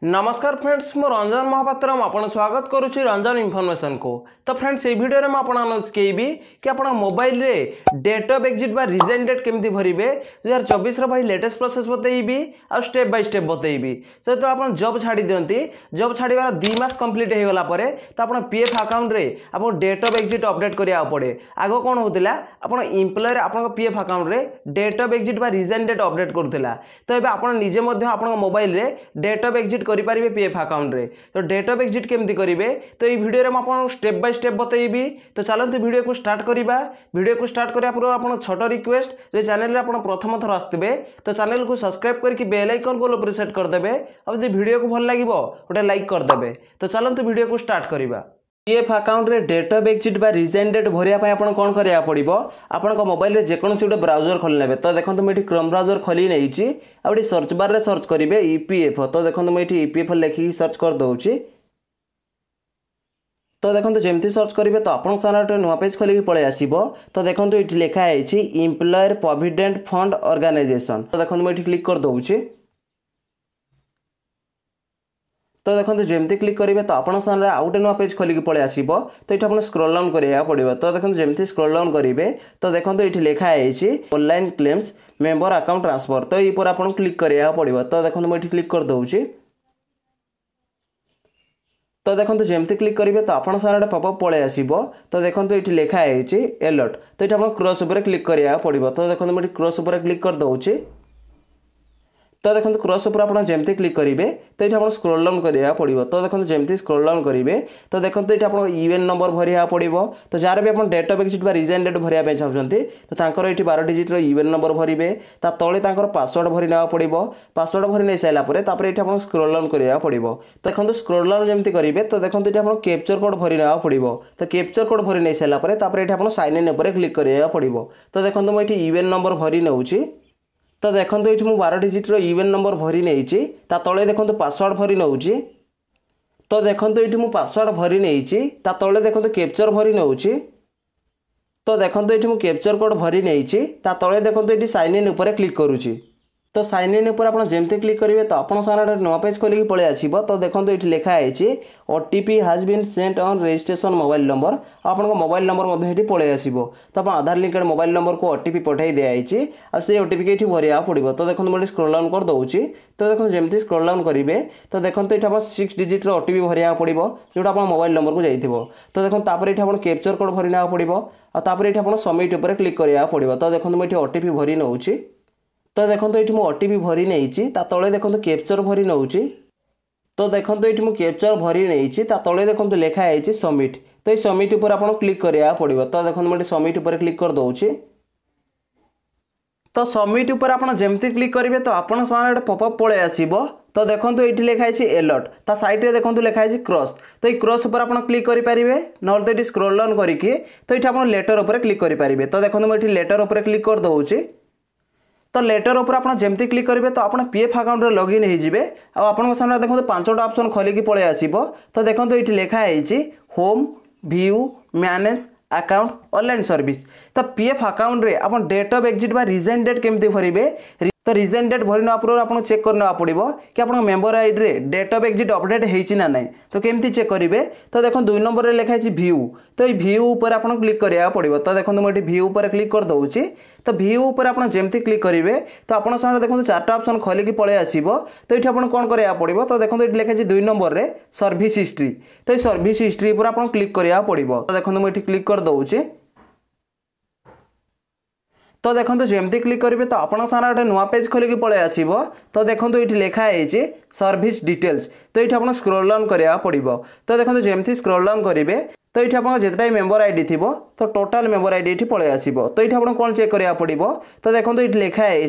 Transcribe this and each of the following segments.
नमस्कार फ्रेंड्स मो रंजन महापात्र आपन स्वागत करुच्ची रंजन इनफॉरमेशन को। तो फ्रेंड्स ये वीडियो रे मैं शिखेबी कि आप मोबाइल रे डेट ऑफ एग्जिट बा रिजाइन डेट केमती भरिबे 2024 रो भाई लेटेस्ट प्रोसेस बतेइबी आ स्टेप बाय स्टेप बतेइबी। तो आप जॉब छाड़ी दियंती जॉब छाड़ीबार 2 मास कंप्लीट हो गला परे तो आप पीएफ अकाउंट रे आप डेट ऑफ एग्जिट अपडेट करिया पड़े। आगो कोन होतिला आप एम्प्लॉयर आप पीएफ अकाउंट रे डेट ऑफ एग्जिट बा रिजाइन डेट अपडेट करथिला। तो एबे आप निजे मध्य आप मोबाइल रे डेट ऑफ एग्जिट करि पारिबे पीएफ अकाउंट रे। तो डेट ऑफ एग्जिट केमती करिवे तो ये वीडियो रे हम आपन स्टेप बाय स्टेप बतैबी। तो चलंतु वीडियो को स्टार्ट करिबा। वीडियो को स्टार्ट करिया पूर्व आपन छोटो रिक्वेस्ट जे चैनल रे आपन प्रथम थर आस्थिबे तो चैनल को सब्सक्राइब करके बेल आइकन को प्रेस कर देबे और जे वीडियो को भल लागिवो ओटे लाइक कर देबे। तो चलंतु वीडियो को स्टार्ट करिबा। पीएफ अकाउंट रे डेट ऑफ एग्जिट बा रिजाइन डेट भरिया पय आपन कोन करिया पड़िबो आपन को मोबाइल रे जे कोनसी उडे ब्राउजर खोल लेबे। तो देखंतु मेठी क्रोम ब्राउजर खोली नैछि आउडी सर्च बार रे सर्च करिवे ईपीएफ। तो देखंतु मेठी ईपीएफ लेखि सर्च कर दउछि। तो देखंतु जेमती सर्च करिवे तो आपन सानाटे नुवा पेज खोली पळे आसीबो। तो देखंतु इठी लेखा आइछि एम्प्लॉयर प्रोविडेंट फंड ऑर्गेनाइजेशन। तो देखंतु मेठी क्लिक कर दउछि। तो देखो जमती क्लिक करेंगे तो आपन सामने आउ गोटे नुआ पेज खोलिक पळे आसीबो। तो ये आपन स्क्रॉल डाउन करिया पड़िबो। तो देखो जमती स्क्रॉल डाउन करेंगे तो देखो ये लिखा है online claims member account transfer. तो ये पर आपन क्लिक करिया पड़िबो। तो देखो मुझे क्लिक कर दउछि। तो देखो जमती क्लिक करेंगे तो आपन सामने पॉपअप पळे आसीबो। तो देखो ये लिखा है अलर्ट। तो ये आपन क्रॉस ऊपर क्लिक करिया पड़िबो। तो देखो मुझे क्रॉस ऊपर क्लिक कर दउछि। तो देखो क्रॉस ऊपर आप जमती क्लिक करेंगे तो ये आप स्क्रॉल डाउन करिया पड़िबो। तो देखो जमती स्क्रॉल डाउन करेंगे तो देखो ये आप यूएन नंबर भरिया पड़िबो। तो जार भी आप डेट ऑफ एग्जिट बा रिजाइन डेट भरिया पे चाहते तो तांकर ये 12 डिजिट यूएन नंबर भरिबे। ता तळे तांकर पासवर्ड भरि नेवा पड़िबो। पासवर्ड भरि नै साइला परे तापर ये आप स्क्रॉल डाउन करिया पड़िबो। तो देखो स्क्रॉल डाउन जमती करेंगे तो देखो ये आप कैप्चर कोड भरि नेवा पड़िबो। तो कैप्चर कोड भरि नै साइला परे तापर ये आप साइन इन ऊपर क्लिक करिया पड़िबो। तो देखो मैं ये यूएन नंबर भरि नेउछि। तो देखो ये 12 डिजिट यूएन नंबर भरी नहीं ता तले देखो पासवर्ड भरी नौची। तो देखो ये पासवर्ड भरी नहीं ता तले देखो कैप्चर भरी नौची। तो देखो ये कैप्चर कोड भरी नहीं ता तले देखो ये साइन इन ऊपर क्लिक करूची। तो साइन इन ऊपर आप जमती क्लिक करेंगे तो आपन सामने नुआ पेज खोलिक पळे आसीबो। तो देखो ये लिखा है OTP has been sent on registration mobile number. आपन मोबाइल नंबर मध्ये एठी पळे आसीबो। तो आप आधार लिंकेड मोबाइल नंबर को ओटीपी पठाई दिया आइछि आ से ओटीपी के एठी भरिया पड़िबो। तो देखो मैं स्क्रॉल डाउन कर दउछि। तो देखो जमती स्क्रॉल डाउन करेंगे तो देखो ये आप 6 डिजिट ओटीपी भरिया पड़िबो जोटा आप मोबाइल नंबर को जाइथिबो। तो देखो तापर एठी आप कैप्चर कोड भरि नेवा पड़िबो आ तापर एठी आप सबमिट ऊपर क्लिक करिया पड़िबो। तो देखो मैं एठी ओटीपी भरि नउछि। तो देखो ये ओटीपी भरी नहीं तले देखो कैप्चर भरी नौची। तो देखो ये कैप्चर भरी नहीं तले देखो लिखा है सबमिट। तो ये सबमिट ऊपर आप क्लिक करिया पड़िबो। तो देखो मैं सबमिट ऊपर क्लिक कर दउछि। तो सबमिट ऊपर आप जमती क्लिक करेंगे तो आपन सामने पॉपअप पळे आसीबो। तो देखो ये लिखा है अलर्ट ता साइड रे देखो लिखा है क्रॉस। तो ये क्रॉस ऊपर आप क्लिक करि पारिबे न तो ये स्क्रॉल डाउन करिके तो ये आप लेटर ऊपर क्लिक करि पारिबे। तो देखो मैं लेटर ऊपर क्लिक कर दउछि। तो लेटर ऊपर आप जमती क्लिक करेंगे तो आप पीएफ अकाउंट रे लॉगिन हो जिवे आ आपन सामने देखो 5टा ऑप्शन खोलिक पळे आसीबो। तो देखो ये लिखा है home view manage account online service. तो पीएफ अकाउंट रे आप डेट ऑफ एग्जिट बा रिजाइन डेट केमती भरिबे। तो रिजाइन डेट भरी ना पूर्व आपको चेक करना पड़ो कि आप मेंबर आईडी रे डेट ऑफ एग्जिट अपडेट होइछि ना नहीं। तो केमती चेक करेंगे तो देखो 2 नंबर रे लिखा है व्यू। तो ये व्यू ऊपर आप क्लिक करिया पड़ो। तो देखो मैं व्यू ऊपर क्लिक कर दउछि। तो व्यू ऊपर आप जमती क्लिक करेंगे तो आपन सामने देखो 4टा ऑप्शन खोलिक पळे आसीबो। तो ये आपन कोन करिया पड़ो। तो देखो ये लिखा है 2 नंबर रे सर्विस हिस्ट्री। तो ये सर्विस हिस्ट्री ऊपर आप क्लिक करिया पड़ो। तो देखो मैं क्लिक कर दउछि। तो देखो जमती क्लिक करेंगे तो आपन सामने गोटे नुआ पेज खोलिक पळे आसीबो। तो देखो ये लिखा है सर्विस डिटेल्स। तो ये आप स्क्रॉल डाउन करिया पड़िबो। तो देखो जमती स्क्रॉल डाउन करेंगे तो ये आप जितना मेंबर आईडी थी तो टोटाल मेंबर आईडी ये पळे आसीबो। तो ये आप कौन चेक करिया पड़िबो। तो देखो ये लिखा है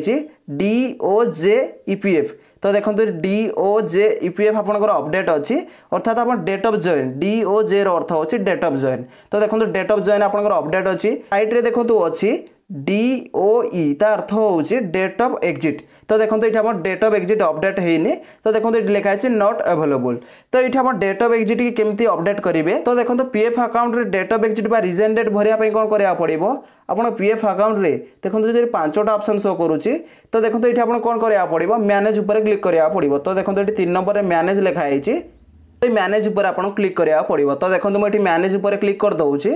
DOJ-EPF। तो देखो DOJ-EPF आपनकर अपडेट अच्छी अर्थात आप डेट ऑफ जॉइन DOJ रो अर्थ अच्छी डेट ऑफ जॉइन। तो देखो डेट ऑफ जॉइन आपनकर अपडेट अच्छी साइट रे देखो अच्छी DOE ता अर्थ होउछि डेट ऑफ एग्जिट। तो देखो ये आम डेट ऑफ एग्जिट अपडेट होनी तो देखो ये लिखा है नॉट अवेलेबल। तो ये आम डेट ऑफ एग्जिट की केमती अपडेट करेंगे तो देखो पीएफ अकाउंट रे डेट ऑफ एग्जिट बा रिजाइन डेट भरिया कौन करा पड़ो आपन पीएफ अकाउंट रे देखो जो 5टा ऑप्शन शो करुच्ची तो देखो ये आपन कौन करा पड़ो मैनेज ऊपर क्लिक करा पड़ो। तो देखो ये 3 नंबर मैनेज लिखाई तो मैनेज ऊपर आपन क्लिक करा पड़ो। तो देखो मुझे मैनेज ऊपर क्लिक कर दूची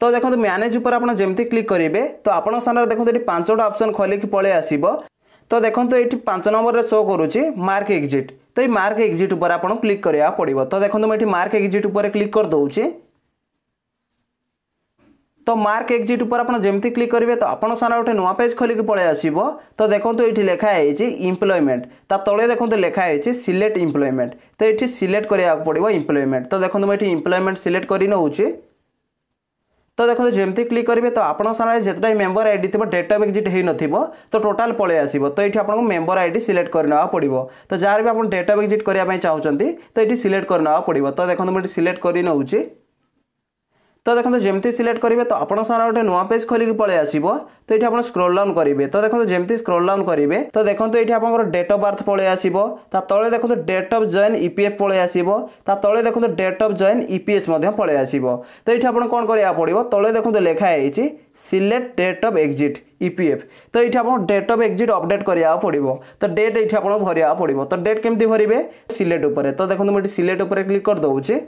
तो देखो मैनेज ऊपर आपन जमती क्लिक करेंगे तो आपन सामने देखो ये 5टा ऑप्शन खोलिक पळे आसीबो। तो देखो ये 5 नंबर रे शो करुच्ची मार्क एग्जिट तो ये मार्क एग्जिट ऊपर आपन क्लिक करा पड़ो। तो देखो मुझे मार्क एग्जिट ऊपर क्लिक कर दूची तो मार्क एग्जिट ऊपर आपन जमती क्लिक करेंगे तो आपन सामने गोटे नुआ पेज खोलिक पळे आसीबो। तो देखो ये लिखा है एम्प्लॉयमेंट ता तले देखो लिखा है सिलेक्ट एम्प्लॉयमेंट तो ये सिलेक्ट करा पड़ो एम्प्लॉयमेंट। तो देखो मुझे एम्प्लॉयमेंट सिलेक्ट कर नौची तो देखो जमती क्लिक करेंगे तो आपन सामने जितना मेंबर आईडी थी डेट ऑफ एग्जिट हो न तो टोटाल पळे आसीबो। तो ये आपको मेंबर आईडी सिलेक्ट करना पड़ो। तो जार भी आप डेट ऑफ एग्जिट करने चाहते तो ये सिलेक्ट करना पड़ो। तो देखो मुझे सिलेक्ट कर नौची तो देखो जमती सिलेक्ट करेंगे तो आपन सामने गोटे नुआ पेज खोलिक पळे आसीबो। तो ये आप स्क्रॉल डाउन करेंगे तो देखो जमती स्क्रॉल डाउन करेंगे तो देखो ये आप डेट ऑफ बर्थ पळे आसीबो ता तळे देखो डेट ऑफ जॉइन ईपीएफ पळे आसीबो ता तळे देखो डेट ऑफ जॉइन ईपीएस मध्य पळे आसीबो। तो ये आपन कोन करिया पड़िबो तळे देखो लिखा है select date of exit EPF तो ये आप डेट ऑफ एग्जिट अपडेट करिया पड़िबो। तो डेट ये आप भरिया पड़िबो। तो डेट केमती भरिबे सिलेक्ट ऊपर तो देखो मुझे सिलेक्ट ऊपर क्लिक कर दउची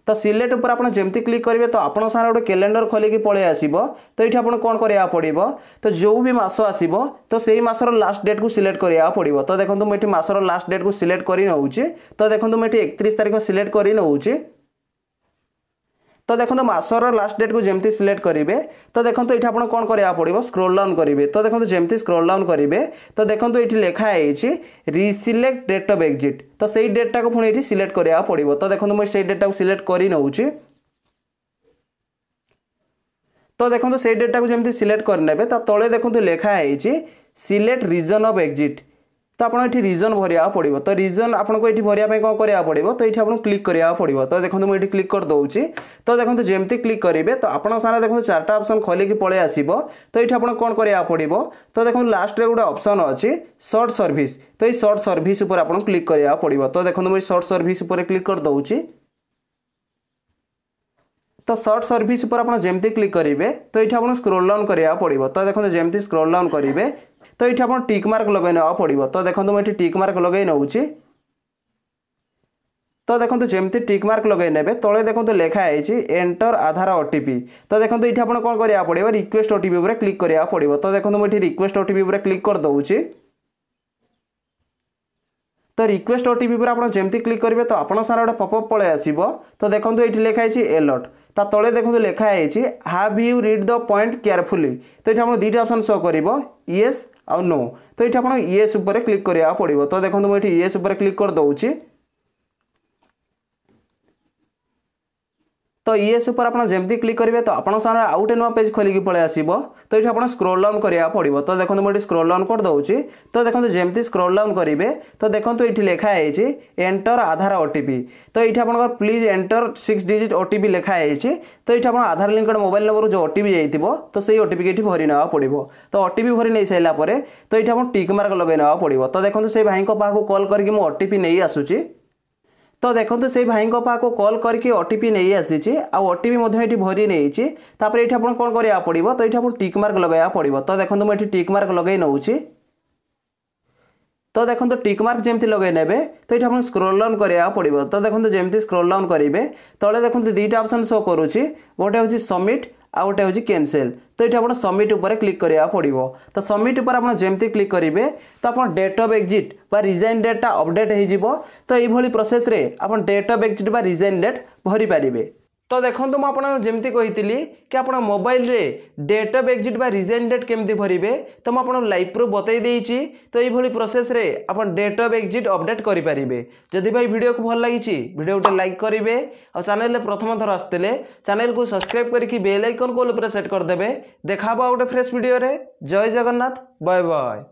तो सिलेक्ट ऊपर आपन जमती क्लिक करेंगे तो आपन सामने गोटे कैलेंडर खोलिक पळे आसीबो। तो ये आपन कोन करिया पड़िबो तो जो भी मास आसीबो तो सेही मासर लास्ट डेट को सिलेक्ट करिया पड़िबो। तो देखो मुझे मासर लास्ट डेट को सिलेक्ट करि नउची तो देखो मुझे 31 तारिख सिलेक्ट करि नउची तो देखो मासर लास्ट डेट को जमती सिलेक्ट करेंगे तो देखो ये आप कौन करा पड़ो स्क्रॉल डाउन करेंगे। तो देखो जमती स्क्रॉल डाउन करेंगे तो देखो ये लिखा है रिसिलेक्ट डेट ऑफ एग्जिट तो सही डेटा को पुणी सिलेक्ट करा पड़ो। तो देखो मुझे से डेटा को सिलेक्ट कर नउची तो देखो से डेटा को जमती सिलेक्ट करने तो तले देखो लिखा है सिलेक्ट रीजन ऑफ एग्जिट तो आपन ये रीजन भरिया पड़ो। तो रीजन आपको ये भरिया कौन करा पड़ो तो ये आपको क्लिक करा पड़ो। तो देखो मुझे क्लिक कर दूची तो देखो जमती क्लिक करेंगे तो आपन सामने देखो 4टा ऑप्शन खोलिक पळे आसीबो। तो ये आपन कौन करा पड़ो तो देखो लास्ट रे गोटे ऑप्शन अच्छी शॉर्ट सर्विस तो ये शॉर्ट सर्विस ऊपर आपन क्लिक करा पड़ो। तो देखो मुझे शॉर्ट सर्विस ऊपर क्लिक कर दूची तो शॉर्ट सर्विस ऊपर आपन जमती क्लिक करेंगे तो ये आपन स्क्रॉल डाउन करा पड़ो। तो देखो जमती स्क्रॉल डाउन करेंगे तो ये आप टिक मार्क लगे ना पड़ो। तो देखो मुझे टिक मार्क लगे नौची तो देखो जमती टिक मार्क लगे ने तले देखो लिखा है एंटर आधार ओटीपी तो देखो ये आप कौन करा पड़ो रिक्वेस्ट ओटीपी ऊपर क्लिक करा पड़ो। तो देखो मुझे रिक्वेस्ट ओटीपी ऊपर क्लिक कर दूची तो रिक्वेस्ट ओटीपी पर आप जमती क्लिक करेंगे तो आपन सारा गोटे पॉपअप पळे आसीबो। तो देखो ये लिखा है अलर्ट ता तले देखो लिखा है have you read the point carefully तो ये 2टा ऑप्शन शो करिवो येस और नो। तो ये आप येस ऊपर क्लिक करा पड़ो। तो देखो मुझे येस ऊपर क्लिक कर दूची तो येस ऊपर आप जमती क्लिक करेंगे तो आपन सामने आउ गोटे नुआ पेज खोलिक पळे आसीबो। तो ये आप स्क्रॉल डाउन करा पड़ो। तो देखो मुझे स्क्रॉल डाउन कर दूची तो देखो जमती स्क्रॉल डाउन करेंगे तो देखो ये लिखा है एंटर आधार ओटीपी तो ये आप प्लीज एंटर 6 डिजिट ओटीपी लिखा है तो ये आप आधार लिंक मोबाइल नंबर जो ओटीपी जाइए तो सही ओटीपी के भरी ना पड़ो। तो ओटीपी भरी नहीं सारा तो ये आप टिक मार्क लगे ना पड़ो। तो देखो से भाई पाक कॉल करके मुझे ओटीपी नहीं आसूची तो देखो से भाई पाक कॉल करके ओटीपी नहीं आसी ओटीपी ये भरी नहीं ये आप कौन करा पड़ो तो ये आप टिक मार्क लगे पड़ो। तो देखो मुझे टिक मार्क लगे नौची तो देखो टिक मार्क जमती लगे ने तो ये आप स्क्रॉल डाउन करा पड़ो। तो देखो जमती स्क्रॉल डाउन करेंगे तले देखो 2टा ऑप्शन शो करुच्ची गोटे हूँ सबमिट आ गोटे हूँ कैंसिल तो ये आप सबमिट ऊपर क्लिक करा पड़ो। तो सबमिट ऊपर आप जमती क्लिक करेंगे तो आप डेट ऑफ एग्जिट बा रिजाइन डेटा अपडेट हो तो ये प्रोसेस रे आप डेट ऑफ एग्जिट बा रिजाइन डेट भरी पारे। तो देखो मुझे जमती कही कि आप मोबाइल रे डेट ऑफ एग्जिट बा रिजाइन डेट केमती भरवे तो मुझे लाइव प्रूफ बतई देइछि। तो ये प्रोसेस रे आप डेट ऑफ एग्जिट अपडेट करेंगे। जदि भाई वीडियो को भल लगी वीडियो गोटे लाइक करेंगे और चैनल प्रथम थर आसते चैनल को सब्सक्राइब करके बेल आइकन को सेट करदे। देखा गोटे फ्रेश वीडियो रे। जय जगन्नाथ बाय बाय।